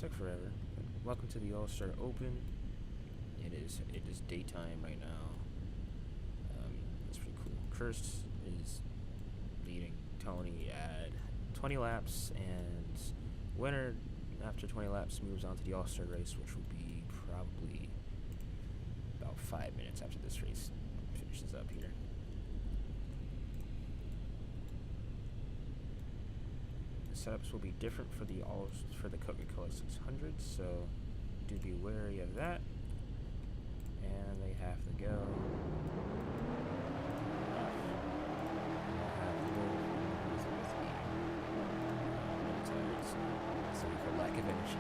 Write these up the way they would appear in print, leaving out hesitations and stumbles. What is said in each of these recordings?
Took forever. Welcome to the All-Star Open. It is daytime right now. It's pretty cool. Cursed is leading Tony at 20 laps, and winner after 20 laps moves on to the All-Star race, which will be probably about 5 minutes after this race finishes up here. The setups will be different for the Coca-Cola 600, so do be wary of that. And they have to go. Sorry for lack of energy.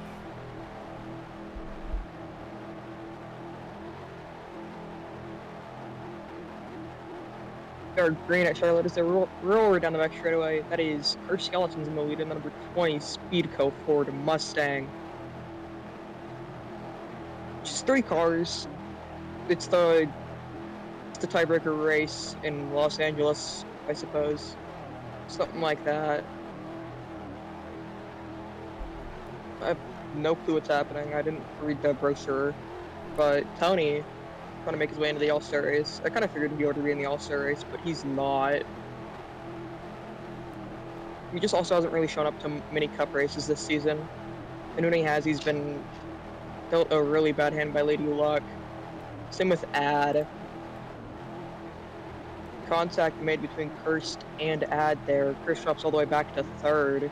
Or green at Charlotte is a roller down the back straightaway. That is Cursed Skeletons in the lead, and the number 20 Speedco Ford Mustang. Just 3 cars. It's the tiebreaker race in Los Angeles, I suppose. Something like that. I have no clue what's happening. I didn't read the brochure. But Tony trying to make his way into the All-Star race. I kind of figured he ought to be in the All-Star race, but he's not. He just also hasn't really shown up to many cup races this season. And when he has, he's been dealt a really bad hand by Lady Luck. Same with Ad. Contact made between Cursed and Ad there. Cursed drops all the way back to 3rd.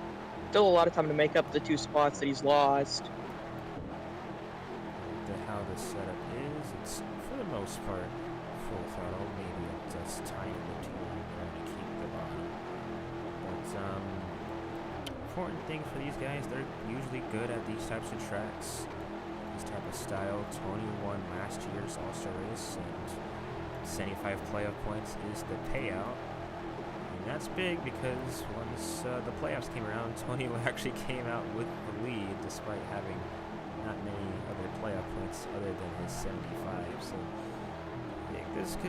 Still a lot of time to make up the 2 spots that he's lost. How the setup is, it's for the most part full throttle, maybe just tiny bit too long to keep the bottom. But important thing for these guys, they're usually good at these types of tracks, this type of style. Tony won last year's All-Star race, and 75 playoff points is the payout. And that's big because once the playoffs came around, Tony actually came out with the lead despite having not many other playoff points other than his 75. So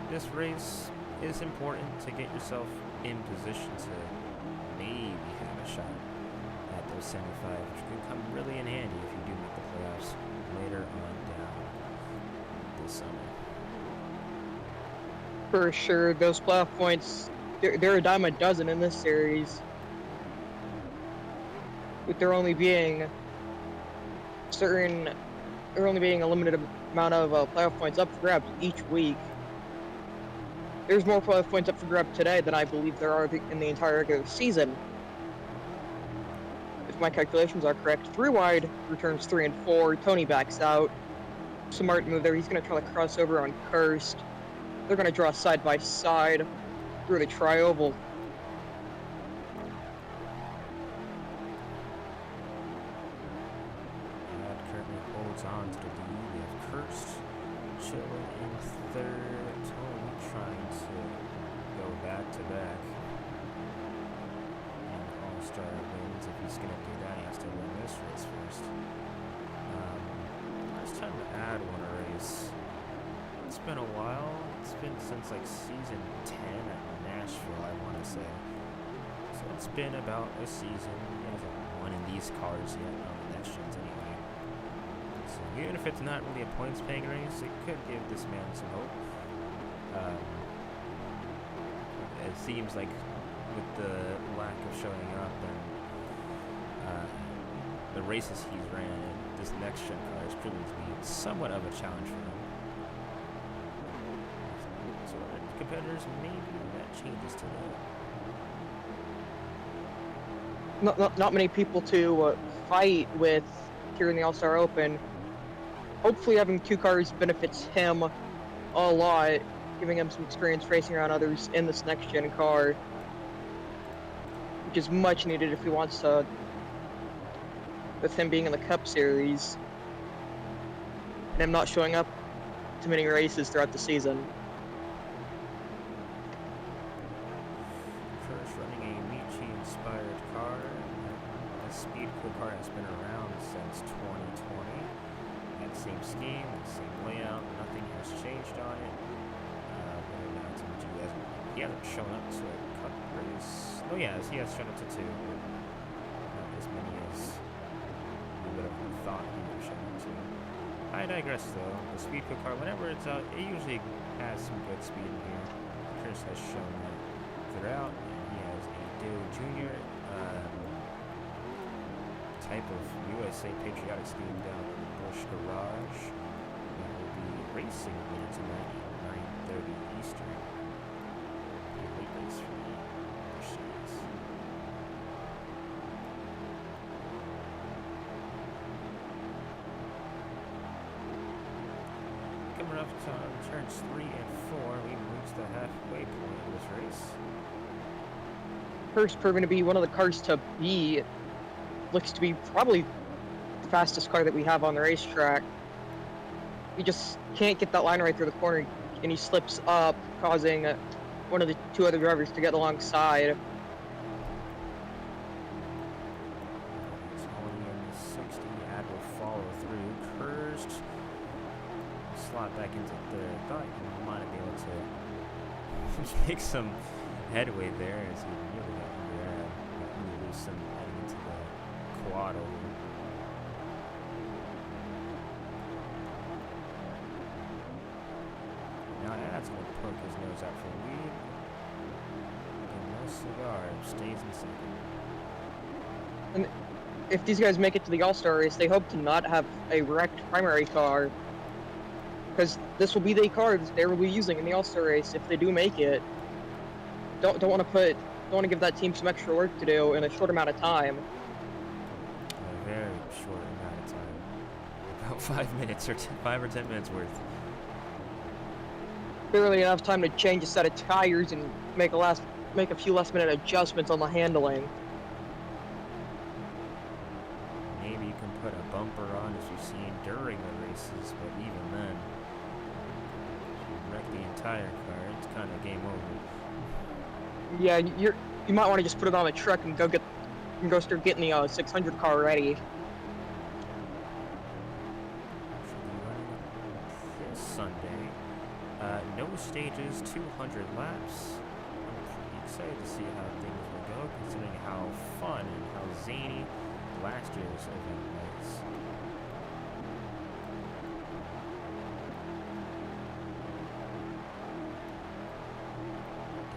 this race is important to get yourself in position to maybe have a shot at those 75, which could come really in handy if you do make the playoffs later on down this summer. For sure, those playoff points, they're a dime a dozen in this series. With there only being a limited amount of playoff points up for grabs each week. There's more playoff points up for grabs today than I believe there are in the entire regular season. If my calculations are correct, 3 wide returns 3 and 4. Tony backs out. Smart move there. He's going to try to cross over on Cursed. They're going to draw side by side through the tri-oval. On to the lead. We have Cursed chilling in 3rd. Tony trying to go back to back. And All-Star wins. If he's going to do that, he has to win this race first. Last time to Ad won a race. It's been a while. It's been since like season 10 at Nashville, I want to say. So it's been about a season. He hasn't won in these cars yet on the next gens anyway. Even if it's not really a points-paying race, it could give this man some hope. It seems like with the lack of showing up and the races he's ran, this next-gen car is proving to be somewhat of a challenge for him. So competitors, maybe that changes today. Not many people to fight with here in the All-Star Open. Hopefully having 2 cars benefits him a lot, giving him some experience racing around others in this next-gen car, which is much needed if he wants to, with him being in the Cup Series, and him not showing up to many races throughout the season. First running a Michi-inspired car. The Speedco car has been around since 2020. That same scheme, that same layout, nothing has changed on it. He hasn't shown up to a cup race. Oh yeah, he has shown up to 2, but not as many as you would have thought I digress though. The speed quick car, whenever it's out, it usually has some good speed in here. Chris has shown that throughout. He has a Dale Jr. Type of USA patriotic scheme down in the Busch Garage. That will be racing later tonight at 9:30 Eastern. A late race for the Busch Series. Coming up to turns 3 and 4, we've reached the halfway point of this race. First proving to be one of the cars to beat. Looks to be probably the fastest car that we have on the racetrack. He just can't get that line right through the corner, and he slips up, causing one of the two other drivers to get alongside. Tony in the 60, Ad will follow through. Kurst slot back into third. Thought he might be able to make some headway there as he really got under Ad. Got lose some heading into the quad over. Now Ad's going to poke his nose out for a lead. And no cigar stays in second. And if these guys make it to the All-Star race, they hope to not have a wrecked primary car, because this will be the car that they will be using in the All-Star race if they do make it. Don't want to give that team some extra work to do in a short amount of time. A very short amount of time. About 5 minutes or 5 or 10 minutes worth. Barely enough time to change a set of tires and make a few last-minute adjustments on the handling. Maybe you can put a bumper on, as you've seen during the races, but even then, if you wreck the entire car, it's kind of game over. Yeah, you might want to just put it on a truck and go start getting the 600 car ready. Should be running this Sunday. No stages, 200 laps. I'm pretty excited to see how things will go, considering how fun and how zany last year's event was.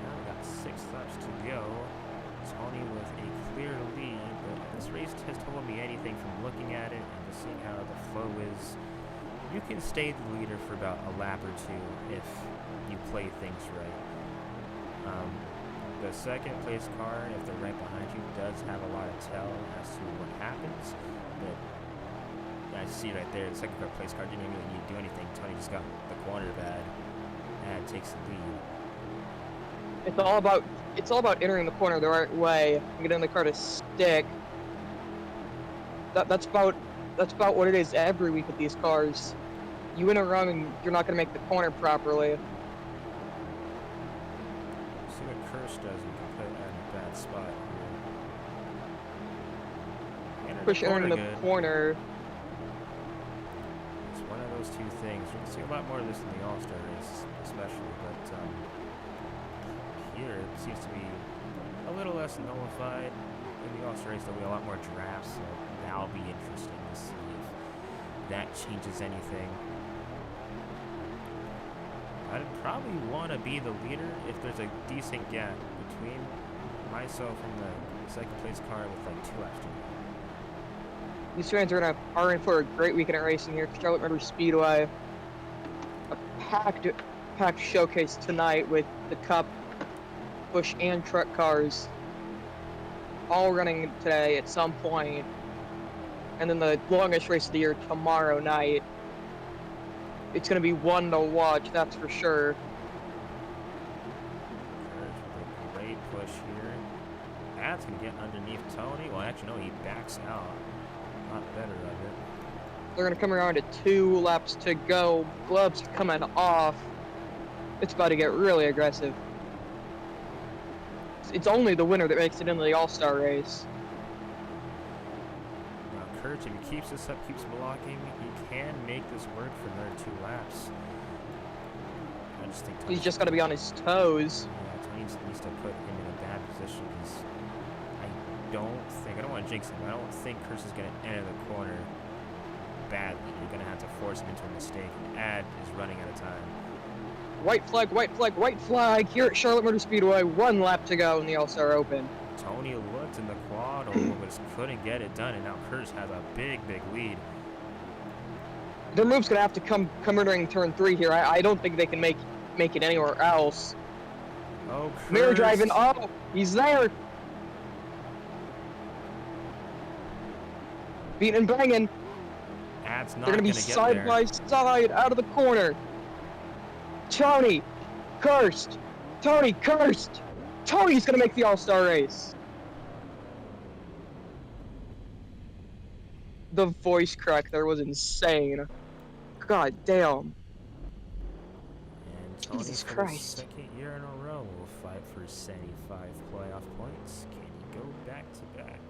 Now we got 6 laps to go. Tony with a clear lead, but this race has told me anything from looking at it and just seeing how the flow is. You can stay the leader for about a lap or two if you play things right. The second place car, if they're right behind you, does have a lot of tell as to what happens. But I see right there, the second place car didn't really need to do anything. Tony just got the corner bad and takes the lead. It's all about entering the corner the right way and getting the car to stick. That's about what it is every week with these cars. You enter wrong and you're not going to make the corner properly. See what Kurst does. He can put in a bad spot here. Push entering the corner. It's one of those two things. You can see a lot more of this in the All-Star race, especially, but here it seems to be a little less nullified. In the All-Star race, there'll be a lot more drafts, so that'll be interesting to see if that changes anything. I'd probably want to be the leader if there's a decent gap between myself and the second place car with like 2 laps to go. These fans are in for a great weekend at racing here at Charlotte Motor Speedway. A packed showcase tonight with the Cup, Busch, and truck cars all running today at some point. And then the longest race of the year tomorrow night. It's going to be one to watch, that's for sure. Great push here. That's going to get underneath Tony. Well, actually, no, he backs out. Not better of it. They're going to come around to 2 laps to go. Gloves coming off. It's about to get really aggressive. It's only the winner that makes it into the All-Star race. Now, Kurt, if he keeps this up, keeps blocking, he can make this work for another 2 laps. I just think He's just got to be on his toes. Yeah, Tony needs to put him in a bad position because I don't want to jinx him. I don't think Kurtz is going to enter the corner badly. You're going to have to force him into a mistake, and Ad is running out of time. White flag, white flag, white flag here at Charlotte Motor Speedway. 1 lap to go in the All-Star Open. Tony looked in the quad oval, but just couldn't get it done, and now Curtis has a big lead. Their move's gonna have to come entering turn 3 here. I don't think they can make it anywhere else. Oh, Curtis. Mirror driving. Oh, he's there. Beating and banging. Ad's not They're gonna be get side there. by side out of the corner. Tony, cursed. Tony, cursed. Tony's gonna make the All-Star race. The voice crack there was insane. God damn. And Tony, Jesus for Christ. the second year in a row, will fight for 75 playoff points. Can he go back to back?